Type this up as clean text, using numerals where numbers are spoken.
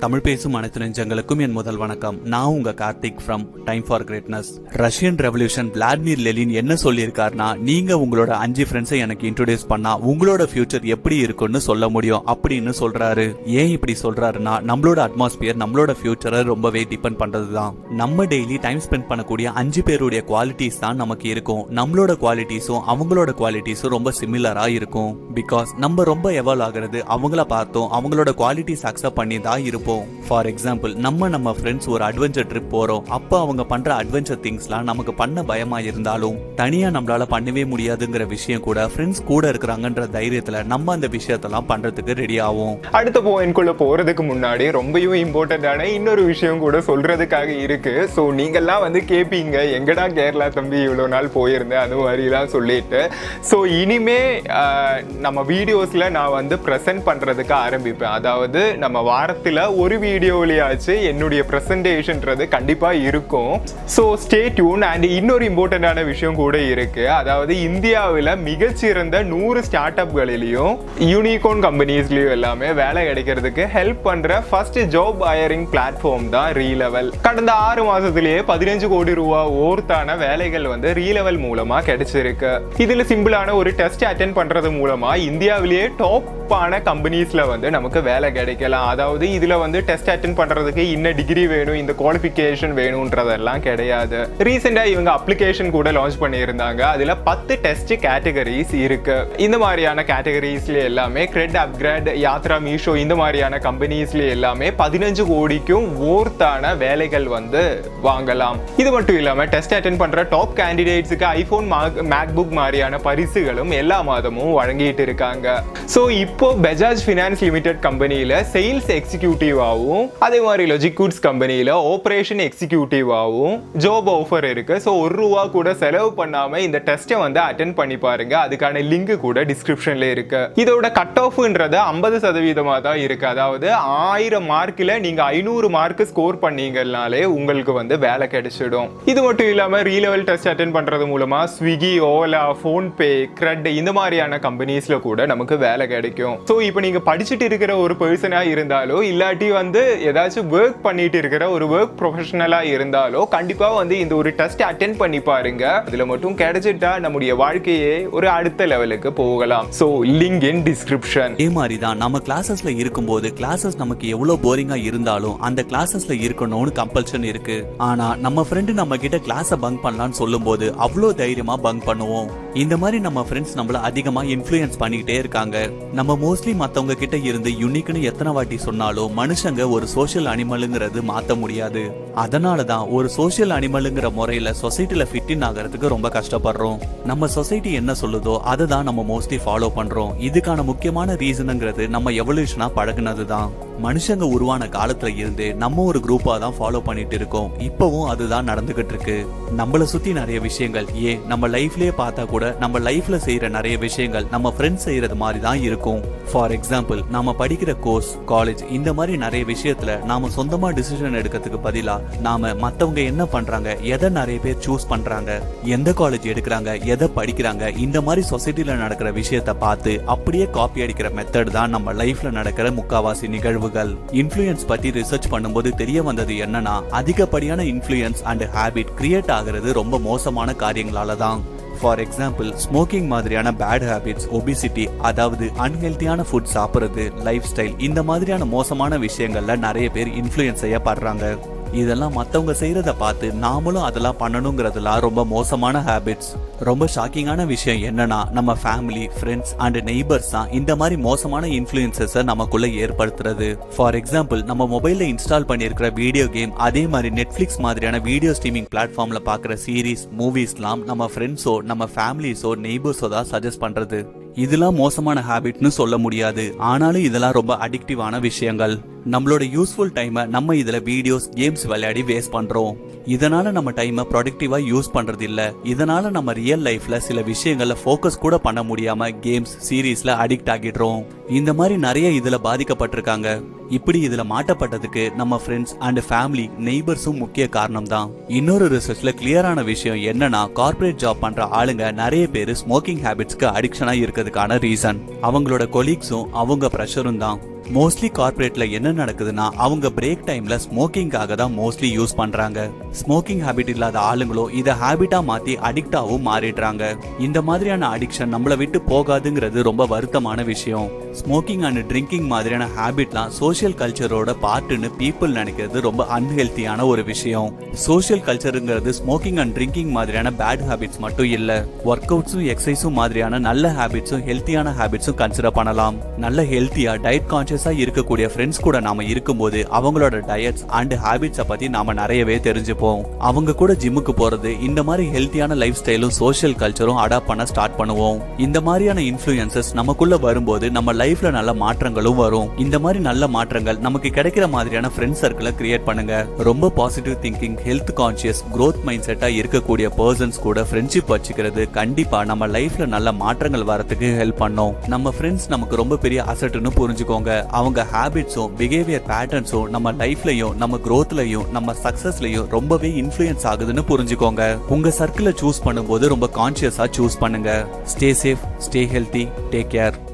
தமிழ் பேசும் அனைத்து நெஞ்சங்களுக்கும் என் முதல் வணக்கம். நான் உங்க Karthik from time for greatness. Russian revolution Vladimir Lenin என்ன சொல்லியிருக்காருன்னா, நீங்க உங்களோட 5 ஃப்ரெண்ட்ஸை எனக்கு இன்ட்ரோடியூஸ் பண்ணா உங்களோட ஃபியூச்சர் எப்படி இருக்குன்னு சொல்ல முடியும் அப்படின்னு சொல்றாரு. ஏன் இப்படி சொல்றாருன்னா, நம்மளோட அட்மாஸ்பியர் நம்மளோட ஃபியூச்சரை ரொம்பவே டிபெண்ட் பண்றதுதான். நம்ம டெய்லி டைம் ஸ்பெண்ட் பண்ணக்கூடிய 5 பேருடைய குவாலிட்டிஸ் தான் நமக்கு இருக்கும். நம்மளோட குவாலிட்டிஸும் அவங்களோட குவாலிட்டிஸும் ரொம்ப சிமிலரா இருக்கும். பிகாஸ் நம்ம ரொம்ப எவால்வ் ஆகிறது அவங்கள பார்த்தோம், அவங்களோட குவாலிட்டிஸ் அக்செப்ட் பண்ணி தான் இருப்போம். ஃபார் எக்ஸாம்பிள், நம்ம ஃப்ரெண்ட்ஸ் ஒரு அட்வென்ச்சர் ட்ரிப் போறோம். அப்ப அவங்க பண்ற அட்வென்ச்சர் திங்ஸ்லாம் நமக்கு பண்ண பயமா இருந்தாலும் தனியா நம்மளால பண்ணவே முடியாதுங்கிற விஷயம் கூட ஃப்ரெண்ட்ஸ் கூட இருக்கிறாங்கன்ற தைரியத்துல நம்ம அந்த விஷயத்தெல்லாம் பண்றதுக்கு ரெடி ஆகும். அடுத்த பாயிண்ட்குள்ள போறதுக்கு முன்னாடி ரொம்பவும் இம்பார்ட்டன்டான இன்னொரு விஷயம் கூட சொல்றதுக்காக இருக்கு. ஸோ நீங்கெல்லாம் கேட்பீங்க, எங்கடா கேரளா தம்பி இவ்வளோ நாள் போயிருந்தேன் அது மாதிரிலாம் சொல்லிட்டு. ஸோ இனிமே நம்ம வீடியோஸ்ல நான் ப்ரெசென்ட் பண்றதுக்கு ஆரம்பிப்பேன். அதாவது நம்ம வாரத்தில் ஒரு வீடியோலையாச்சு என்னுடைய ப்ரெசன்டேஷன்றது கண்டிப்பா இருக்கும். So stay tune. அண்ட் இன்னொரு இம்பார்ட்டன்டான விஷயம் கூட இருக்கு. அதாவது இந்தியாவில் மிகச்சிறந்த 100 ஸ்டார்ட் அப்களிலையும் யூனிகார்ன் கம்பெனிஸ்லயும் எல்லாமே வேலை கிடைக்கிறதுக்கு ஹெல்ப் பண்ற ஃபர்ஸ்ட் ஜாப் ஹையரிங் பிளாட்ஃபார்ம் தான் ரீலெவல். கடந்த 6 மாசத்திலேயே 15 கோடி ரூபாய் ஓர்த்தான வேலைகள் ரீலெவல் மூலமா கிடைச்சிருக்கு. இதுல சிம்பிளான ஒரு டெஸ்ட் அட்டென்ட் பண்றது மூலமா இந்தியாவிலேயே டாப்பான கம்பெனிஸ்ல நமக்கு வேலை கிடைக்கலாம். அதாவது இதுல டெஸ்ட் அட்டென்ட் பண்றதுக்கு இன்ன டிகிரி வேணும், இந்த குவாலிஃபிகேஷன் வேணும்ன்றதெல்லாம் கிடையாது. ரீசெண்டா இவங்க அப்ளிகேஷன் கூட லான்ச் பண்ணியிருந்தாங்க. அதுல 10 டெஸ்ட் கேட்டகரிஸ் இருக்கு. இந்த மாதிரியான கேட்டகரிஸ்ல எல்லாமே கிரெட், அப்கிரேட், யாத்ரா, மீஷோ இந்த மாதிரியான கம்பெனிஸ்ல எல்லாமே 15 கோடிக்கும் ஓர்த்தான வேலைகள் வாங்கலாம். இது மட்டும் இல்லாம டெஸ்ட் அட்டென்ட் பண்ற டாப் கேண்டிடேட்ஸுக்கு ஐபோன், மேக்புக் மாதிரியான பரிசுகளும் எல்லா மாதமும் வழங்கிட்டு இருக்காங்க. சோ இப்போ பஜாஜ் ஃபினான்ஸ் லிமிடெட் கம்பெனியில சேல்ஸ் எக்ஸிக்யூட்டிவாகவும், அதே மாதிரி லாஜிக் குட்ஸ் கம்பெனியில ஆபரேஷன் எக்ஸிக்யூட்டிவாகவும் ஜாப் ஆஃபர் இருக்கு. ஸோ ₹1 கூட செலவு பண்ணாம இந்த டெஸ்ட்டை அட்டென்ட் பண்ணி பாருங்க. அதுக்கான லிங்க் கூட டிஸ்கிரிப்ஷன்ல இருக்கு. இதோட கட் ஆஃப்ன்றது 50% தான் இருக்கு. அதாவது 1000 மார்க்ல நீங்க 500 மார்க் ஸ்கோர் பண்ணீங்கனாலே உங்களுக்கு வேலை கிடைச்சிடும். இது மட்டும் இல்லாம ரீலெவல் டெஸ்ட் அட்டென்ட் பண்றது மூலமா ஸ்விக்கி, ஓலா, போன்பே, கிரெட் இந்த மாதிரியான கம்பெனிஸ்ல கூட நமக்கு வேலை கிடைக்கும். ஸோ இப்போ நீங்க படிச்சுட்டு இருக்கிற ஒரு பர்சனா இருந்தாலோ இல்லாட்டி ஏதாச்சும் ஒர்க் பண்ணிட்டு இருக்கிற ஒரு ஒர்க் ப்ரொஃபஷனலா இருந்தாலோ கண்டிப்பா இந்த ஒரு டெஸ்ட் அட்டென்ட் பண்ணி பாருங்க. அதுல மட்டும் கிடைச்சிட்டா நம்முடைய வாழ்க்கையே ஒரு அடுத்த லெவலுக்கு போகலாம். So link in description. இதே மாதிரி தான் நம்ம கிளாஸஸ்ல இருக்கும்போது கிளாஸஸ் நமக்கு எவ்வளவு போரிங்கா இருந்தாலும் அந்த கிளாஸஸ்ல இருக்கணும்னு கம்பல்ஷன் இருக்கு. ஆனா நம்ம ஃப்ரெண்டு நம்ம கிட்ட கிளாஸ பங்க் பண்ணலாம்னு சொல்லும் போது அவ்வளோ தைரியமா பங்க் பண்ணுவோம். இந்த மாதிரி நம்ம ஃப்ரெண்ட்ஸ் நம்மள அதிகமா இன்ஃப்ளூயன்ஸ் பண்ணிக்கிட்டே இருக்காங்க. நம்ம மோஸ்ட்லி மத்தவங்க கிட்ட இருந்து யூனிக்னு எத்தனை வாட்டி சொன்னாலும் மனுஷங்க ஒரு சோஷியல் அனிமலுங்கிறது மாத்த முடியாது. அதனாலதான் ஒரு சோஷியல் அனிமலுங்கிற முறையில சொசைட்டில ஃபிட் இன் ஆகிறதுக்கு ரொம்ப கஷ்டப்படுறோம். நம்ம சொசைட்டி என்ன சொல்லுதோ அதை தான் நம்ம மோஸ்ட்லி ஃபாலோ பண்றோம். இதுக்கான முக்கியமான ரீசனுங்கிறது நம்ம எவல்யூஷனா பழகுனதுதான். மனுஷங்க உருவான காலத்துல இருந்து நம்ம ஒரு குரூப்பா தான் ஃபாலோ பண்ணிட்டு இருக்கோம். இப்பவும் அதுதான் நடந்துகிட்டு இருக்கு. நம்மள சுத்தி நிறைய விஷயங்கள், நம்ம லைஃப்லயே பார்த்தா கூட நம்ம லைஃப்ல செய்யற நிறைய விஷயங்கள் நம்ம ஃப்ரெண்ட்ஸ் செய்யறது மாதிரி தான் இருக்கும். ஃபார் எக்ஸாம்பிள், நாம படிக்கிற கோர்ஸ், காலேஜ் இந்த மாதிரி நிறைய விஷயத்துல நாம சொந்தமா டிசிஷன் எடுக்கிறதுக்கு பதிலா நாம மத்தவங்க என்ன பண்றாங்க, எதை நிறைய பேர் சூஸ் பண்றாங்க, எந்த காலேஜ் எடுக்கிறாங்க, எதை படிக்கிறாங்க, இந்த மாதிரி சொசைட்டில நடக்கிற விஷயத்த பார்த்து அப்படியே காப்பி அடிக்கிற மெத்தட் தான் நம்ம லைஃப்ல நடக்கிற முக்காவாசி நிகழ்வு. இன்ஃப்ளூயன்ஸ் பத்தி ரிசர்ச் பண்ணும்போது தெரிய வந்தது என்னன்னா, அதிகப்படியான இன்ஃப்ளூயன்ஸ் அண்ட் ஹேபிட் கிரியேட் ஆகிறது ரொம்ப மோசமான காரியங்களால தான். ஃபார் எக்ஸாம்பிள், ஸ்மோக்கிங் மாதிரியான பேட் ஹேபிட்ஸ், ஒபிசிட்டி அதாவது அன்ஹெல்தியான ஃபுட் சாப்பிடுறது, லைஃப் ஸ்டைல் இந்த மாதிரியான மோசமான விஷயங்கள்ல நிறைய பேர் இன்ஃப்ளூயன்ஸ் செய்யப்படுறாங்க. இதெல்லாம் மத்தவங்க செய்யறத பார்த்து நாமளும் அதெல்லாம் பண்ணணுங்கிறதுலாம் ரொம்ப மோசமான ஹேபிட்ஸ். ரொம்ப ஷாக்கிங்கான விஷயம் என்னன்னா, நம்ம ஃபேமிலி, ஃப்ரெண்ட்ஸ் அண்ட் நெய்பர்ஸ் தான் இந்த மாதிரி மோசமான இன்ஃப்ளூயன்சஸை நமக்குள்ள ஏற்படுத்துறது. ஃபார் எக்ஸாம்பிள், நம்ம மொபைல்ல இன்ஸ்டால் பண்ணியிருக்கிற வீடியோ கேம், அதே மாதிரி நெட்ஃபிளிக்ஸ் மாதிரியான வீடியோ ஸ்ட்ரீமிங் பிளாட்ஃபார்ம்ல பாக்குற சீரீஸ், மூவிஸ்லாம் நம்ம ஃப்ரெண்ட்ஸோ நம்ம ஃபேமிலிஸோ நெய்பர்ஸோ தான் சஜஸ்ட் பண்றது. இதெல்லாம் மோசமான ஹேபிட்னு சொல்ல முடியாது. ஆனாலும் இதெல்லாம் ரொம்ப அடிக்டிவான விஷயங்கள். நம்மளோட யூஸ்ஃபுல் டைமை நம்ம இதுல வீடியோஸ், கேம்ஸ் விளையாடி வேஸ்ட் பண்றோம். இதனால நம்ம டைமை ப்ரொடக்டிவா யூஸ் பண்றது இல்ல. இதனால நம்ம ரியல் லைஃப்ல சில விஷயங்கள்ல ஃபோக்கஸ் கூட பண்ண முடியாம கேம்ஸ், சீரீஸ்ல அடிக்ட் ஆகிடுறோம். இந்த மாதிரி நிறைய இதுல பாதிக்கப்பட்டிருக்காங்க. இப்படி இதுல மாட்டப்பட்டதுக்கு நம்ம ஃப்ரெண்ட்ஸ் அண்ட் ஃபேமிலி, நெய்பர்ஸும் முக்கிய காரணம் தான். இன்னொரு ரிசர்ச்ல கிளியரான விஷயம் என்னன்னா, கார்ப்பரேட் ஜாப் பண்ற ஆளுங்க நிறைய பேர் ஸ்மோக்கிங் ஹேபிட்ஸ்க்கு அடிக்ஷனா இருக்கிறதுக்கான ரீசன் அவங்களோட கொலீக்ஸும் அவங்க பிரஷரும் தான். மோஸ்ட்லி கார்ப்பரேட்ல என்ன நடக்குதுன்னா அவங்க பிரேக் டைம்ல ஸ்மோக்கிங்காக தான் மோஸ்ட்லி யூஸ் பண்றாங்க. ஸ்மோக்கிங் ஹேபிட் இல்லாத ஆளுங்களும் இதை ஹேபிட்டா மாத்தி அடிக்டாவும் மாறிடுறாங்க. இந்த மாதிரியான அடிக்ஷன் நம்மள விட்டு போகாதுங்கிறது ரொம்ப வருத்தமான விஷயம். ஸ்மோக்கிங் அண்ட் ட்ரிங்கிங் மாதிரியான ஹேபிட்லாம் சோஷியல் கல்ச்சரோட பார்ட்டுன்னு பீப்புள் நினைக்கிறது ரொம்ப அன்ஹெல்த்தியான ஒரு விஷயம். சோஷியல் கல்ச்சருங்கிறது ஸ்மோக்கிங் அண்ட் ட்ரிங்கிங் மாதிரியான பேட் ஹேபிட்ஸ் மட்டும் இல்ல, ஒர்க் அவுட்ஸும் எக்ஸசைஸும் மாதிரியான நல்ல ஹேபிட்ஸும் ஹெல்த்தியான ஹேபிட்ஸும் கன்சிடர் பண்ணலாம். நல்ல ஹெல்த்தியா டயட் கான்சியஸா இருக்கக்கூடிய ஃப்ரெண்ட்ஸ் கூட நாம இருக்கும்போது அவங்களோட டயட்ஸ் அண்ட் ஹேபிட்ஸை பத்தி நாம நிறையவே தெரிஞ்சுப்போம். அவங்க கூட ஜிம்முக்கு போறது, இந்த மாதிரி ஹெல்த்தியான லைஃப் ஸ்டைலும் சோஷியல் கல்ச்சரும் அடாப்ட் பண்ண ஸ்டார்ட் பண்ணுவோம். இந்த மாதிரியான இன்ஃப்ளூயன்சஸ் நமக்குள்ள வரும்போது நம்ம லைஃப்ல நல்ல மாற்றங்களும் வரும். இந்த மாதிரி நல்ல மாற்றங்கள் நமக்கு கிடைக்கிற மாதிரியான ஃப்ரெண்ட் சர்க்கிளை கிரியேட் பண்ணுங்க. ரொம்ப positive thinking, health conscious, growth mind செட்டா இருக்கக்கூடிய பர்சன்ஸ் கூட ஃப்ரெண்ட்ஷிப் வச்சுக்கிறது கண்டிப்பா நம்ம லைஃப்ல நல்ல மாற்றங்கள் வரதுக்கு ஹெல்ப் பண்ணும். நம்ம ஃப்ரெண்ட்ஸ் நமக்கு ரொம்ப பெரிய அசெட்னு புரிஞ்சுக்கோங்க. அவங்க ஹேபிட்ஸும் பிஹேவியர் பேட்டர்ன்ஸும் நம்ம லைஃப்லயும் நம்ம growthலயும் நம்ம சக்சஸ்லயும் ரொம்பவே இன்ஃப்ளூயன்ஸ் ஆகுதுன்னு புரிஞ்சுக்கோங்க. உங்க சர்க்கிளை சூஸ் பண்ணும்போது ரொம்ப கான்சியஸா சூஸ் பண்ணுங்க. Stay safe, stay healthy, take care.